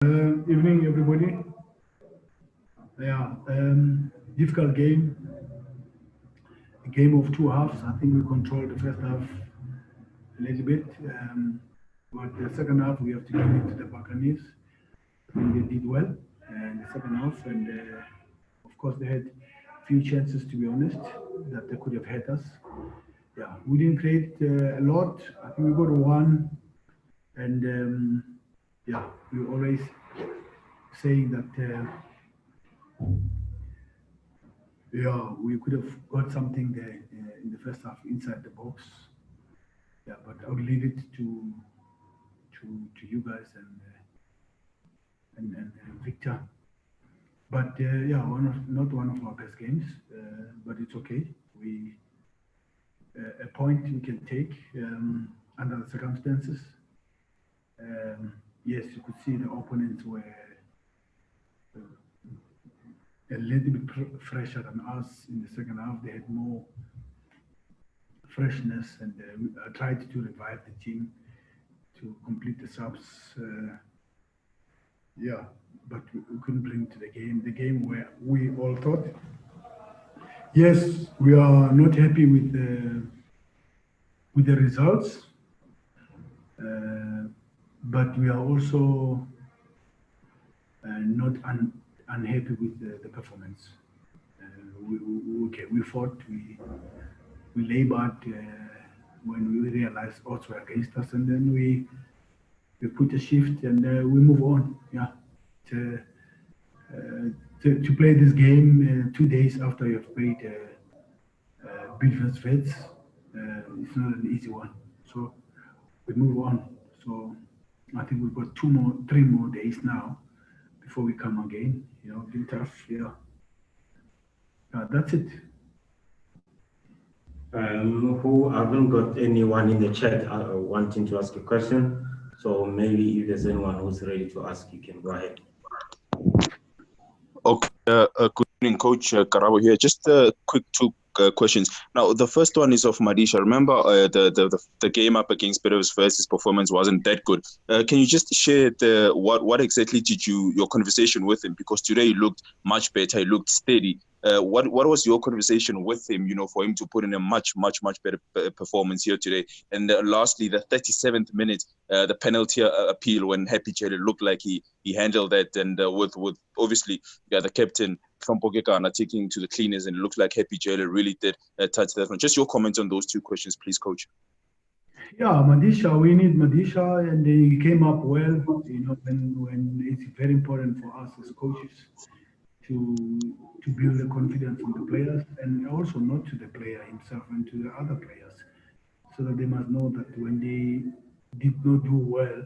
Evening, everybody. Yeah, difficult game. A game of two halves. I think we controlled the first half a little bit, but the second half we have to give it to the Buccaneers. I think they did well in the second half, and of course they had few chances, to be honest, that they could have had us. Yeah, we didn't create a lot. I think we got one, and yeah, we always saying that. Yeah, we could have got something there in the first half inside the box. Yeah, but I would leave it to you guys and Victor. But yeah, not one of our best games, but it's okay. We a point we can take under the circumstances. Yes, you could see the opponents were a little bit fresher than us in the second half. They had more freshness, and I tried to revive the team to complete the subs. Yeah, but we couldn't bring to the game. The game where we all thought, yes, we are not happy with the results, but we are also not unhappy with the performance. Okay, we fought, we labored when we realized odds were against us, and then we put a shift and we move on. Yeah, to, to play this game 2 days after you have played Bidvest Vets, it's not an easy one. So we move on. So I think we've got 3 more days now before we come again. You know, been tough. Yeah, that's it. Who haven't got anyone in the chat wanting to ask a question. So maybe if there's anyone who's ready to ask, you can go ahead. Okay, good evening, Coach Karabo here. Just quick two questions. Now, the first one is of Madisha. Remember, the game up against Bidvest Vets' performance wasn't that good. Can you just share what exactly did your conversation with him? Because today he looked much better. He looked steady. What was your conversation with him, for him to put in a much better performance here today? And lastly, the 37th minute, the penalty appeal when Happy Jelly looked like he handled that, and with obviously the captain from Pokekana taking to the cleaners, and it looks like Happy Jelly really did touch that one. Just your comments on those two questions, please, Coach. Yeah, Madisha, we need Madisha, and he came up well. When it's very important for us as coaches to build the confidence in the players, and also not to the player himself and to the other players, so that they must know that when they did not do well,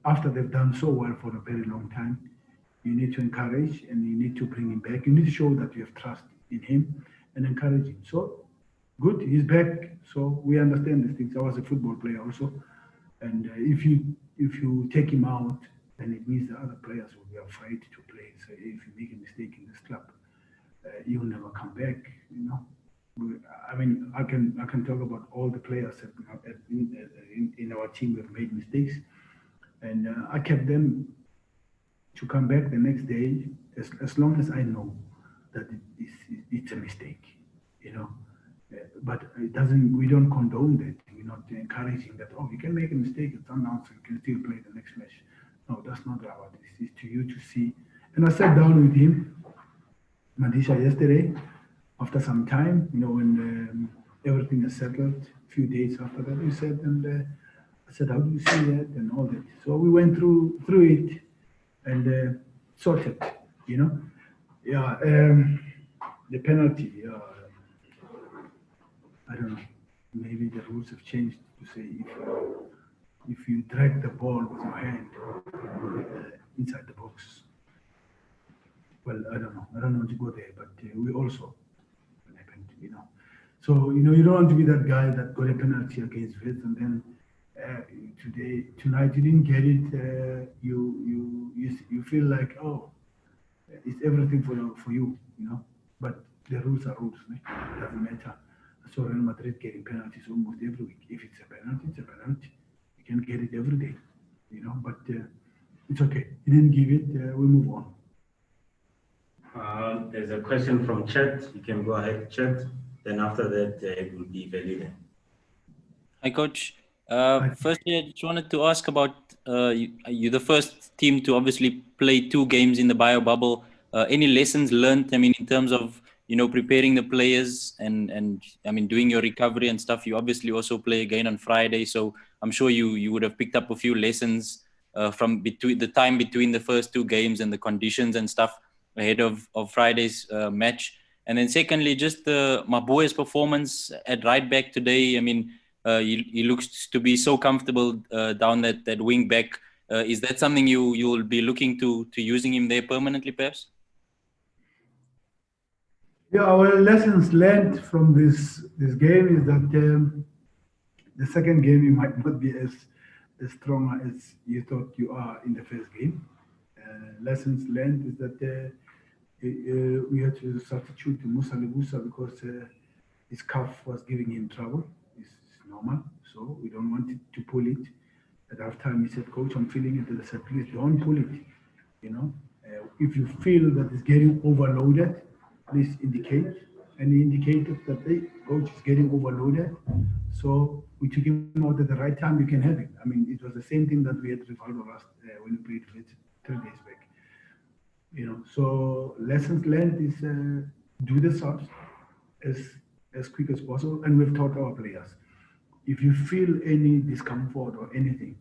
after they've done so well for a very long time, you need to encourage and you need to bring him back. You need to show that you have trust in him and encourage him. So good, he's back. So we understand these things. I was a football player also, and if you take him out, then it means the other players will be afraid to play. So if you make a mistake in this club, you'll never come back. I mean, I can talk about all the players in our team who have made mistakes, and I kept them to come back the next day as long as I know that it's a mistake. But it doesn't. We don't condone that. We're not encouraging that. Oh, you can make a mistake at Sundowns, you can still play the next match. No, that's not our. This is to you to see. And I sat down with him, Madisha, yesterday, after some time, when everything is settled, a few days after that, we said, and I said, how do you see that and all that? So we went through it and sorted, Yeah, the penalty, I don't know, maybe the rules have changed to say if you drag the ball with your hand inside the box. Well, I don't know. I don't want to go there, but we also happened, So, you don't want to be that guy that got a penalty against Vets, and then tonight you didn't get it. You feel like, oh, it's everything for you, But the rules are rules. It doesn't matter. I saw Real Madrid getting penalties almost every week. If it's a penalty, it's a penalty. You can get it every day. but it's okay. He didn't give it. We move on. There's a question from chat. You can go ahead, chat. Then after that, it will be Velile. Hi, Coach. Firstly, I just wanted to ask about you're the first team to obviously play 2 games in the bio bubble. Any lessons learned? I mean, in terms of preparing the players and I mean doing your recovery and stuff. You obviously also play again on Friday, so I'm sure you would have picked up a few lessons from between the time between the first 2 games and the conditions and stuff ahead of Friday's match. And then secondly, just Mabue's performance at right back today. I mean. He looks to be so comfortable down that wing back. Is that something you'll be looking to using him there permanently, perhaps? Yeah, our lessons learned from this game is that the second game you might not be as strong as you thought you are in the first game. Lessons learned is that we had to substitute Musa Lebusa because his calf was giving him trouble. It's normal, so we don't want it to pull it. At halftime, he said, "Coach, I'm feeling it." I said, "Please don't pull it. If you feel that it's getting overloaded, please indicate." And he indicated that, "Hey, coach is getting overloaded." So we took him out at the right time. You can have him. I mean, it was the same thing that we had Rivaldo last when we played 3 days back. So lessons learned is do the subs as quick as possible, and we've taught our players. If you feel any discomfort or anything,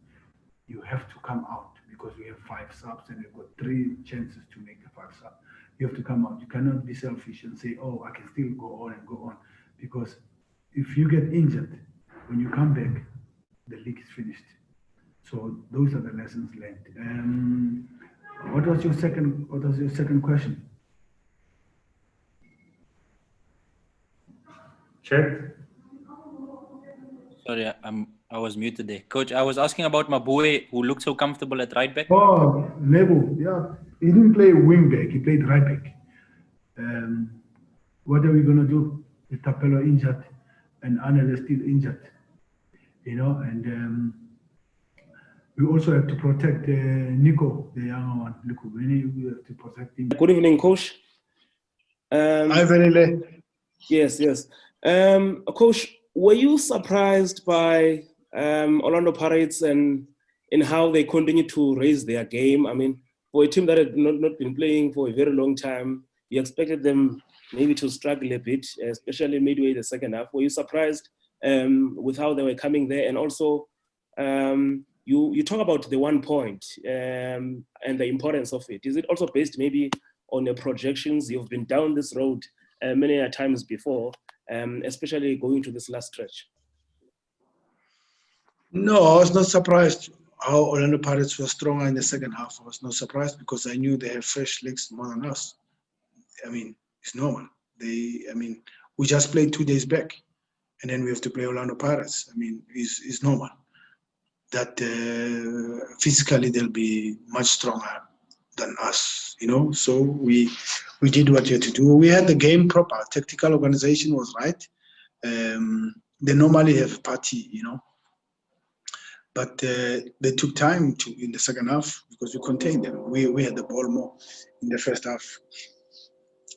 you have to come out because we have 5 subs and we've got 3 chances to make the 5 sub. You have to come out. You cannot be selfish and say, "Oh, I can still go on and go on," because if you get injured, when you come back, the league is finished. So those are the lessons learned. What was your second question? Check. Sorry, I was muted there. Coach, I was asking about Mabue, who looked so comfortable at right back. Oh, Nebo, yeah. He didn't play wing back, he played right back. What are we going to do? With Tapelo injured and Anel is still injured. And we also have to protect Nico, the younger one. We have to protect him. Good evening, Coach. Hi, Velile. Yes. Coach, were you surprised by Orlando Pirates and in how they continue to raise their game? I mean, for a team that had not been playing for a very long time, you expected them maybe to struggle a bit, especially midway the second half. Were you surprised with how they were coming there? And also, you talk about the 1 point and the importance of it. Is it also based maybe on your projections? You've been down this road many times before, especially going to this last stretch. No, I was not surprised how Orlando Pirates were stronger in the second half. I was not surprised because I knew they have fresh legs more than us. I mean, it's normal. We just played 2 days back, and then we have to play Orlando Pirates. I mean, it's normal that physically they'll be much stronger than us, So we did what we had to do. We had the game proper. Tactical organization was right. They normally have party, But they took time in the second half because we contained them. We had the ball more in the first half,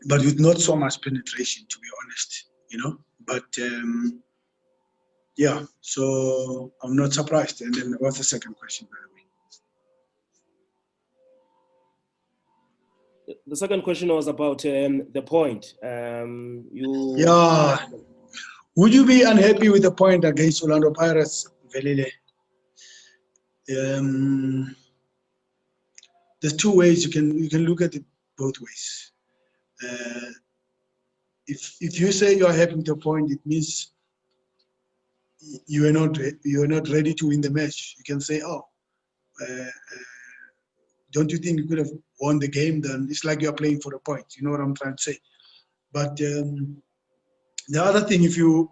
but with not so much penetration, to be honest, But yeah, so I'm not surprised. And then what's the second question, by the way? The second question was about the point. Yeah. Would you be unhappy with the point against Orlando Pirates, Velile? There's 2 ways you can look at it both ways. If you say you are happy with the point, it means you are not ready to win the match. You can say, "Oh, don't you think you could have won the game?" Then it's like you are playing for a point. You know what I'm trying to say. But the other thing, if you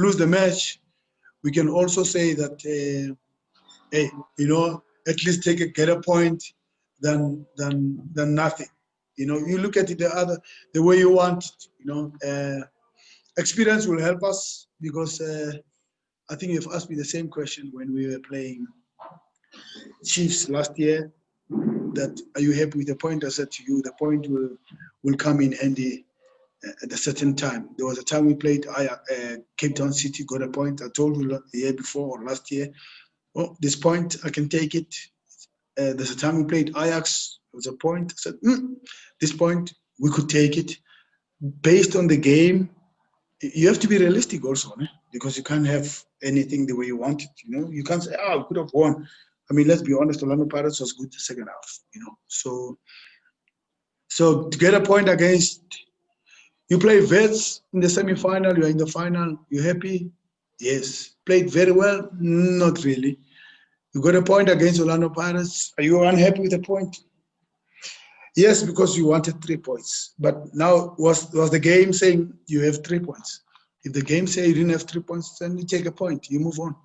lose the match, we can also say that. Hey, at least get a point than nothing. You look at it the way you want it, experience will help us because I think you've asked me the same question when we were playing Chiefs last year, that are you happy with the point? I said to you, the point will come in handy at a certain time. There was a time we played Cape Town City, got a point. I told you the year before or last year, oh, this point, I can take it. There's a time we played Ajax, there was a point. I said, this point, we could take it. Based on the game, you have to be realistic also, because you can't have anything the way you want it. You can't say, we could have won. I mean, let's be honest, Orlando Pirates was good the second half, So to get a point against, you play Vets in the semi-final, you're in the final, you happy? Yes. Played very well? Not really. You got a point against Orlando Pirates. Are you unhappy with the point? Yes, because you wanted 3 points. But now was the game saying you have 3 points? If the game say you didn't have 3 points, then you take a point, you move on.